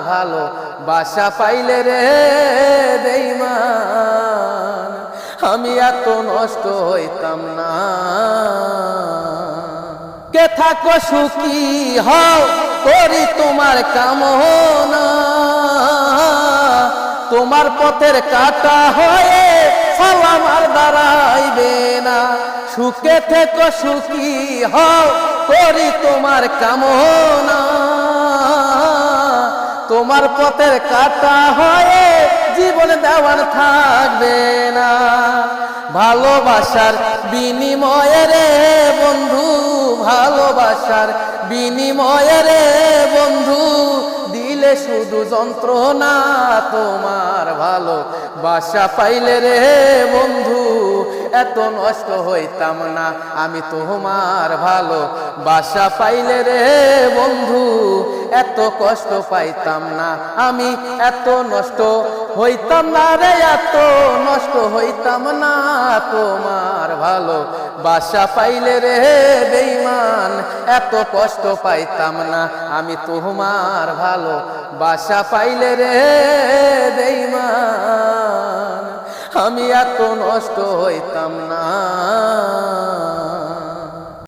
ভালো বাসা পাইলে রে বেঈমান আমি এত নষ্ট হইতাম না। কে থাকো সুখী হও করি তোমার কামনা, তোমার পথের কাটা হয়ে সালাম আর দাঁড়াইবে না। সুখে থেকো সুখী হও করি তোমার কামনা, তোমার পথের কাটা হয়ে জীবন দেওয়ার থাকবে না। ভালোবাসার বিনিময়ে রে বন্ধু, ভালোবাসার বিনিময়ে রে বন্ধু দিলে শুধু যন্ত্রণা। তোমার ভালো বাসা পাইলে রে বন্ধু এত নষ্ট হইতাম না। আমি তোমার ভালো বাসা পাইলে রে বন্ধু এত কষ্ট পাইতাম না। আমি এত নষ্ট হইতাম না রে, এত নষ্ট হইতাম না। তোমার ভালো বাসা পাইলে রে বেঈমান এত কষ্ট পাইতাম না। আমি তোমার ভালো বাসা পাইলে রে বেঈমান আমি এত নষ্ট হইতাম না।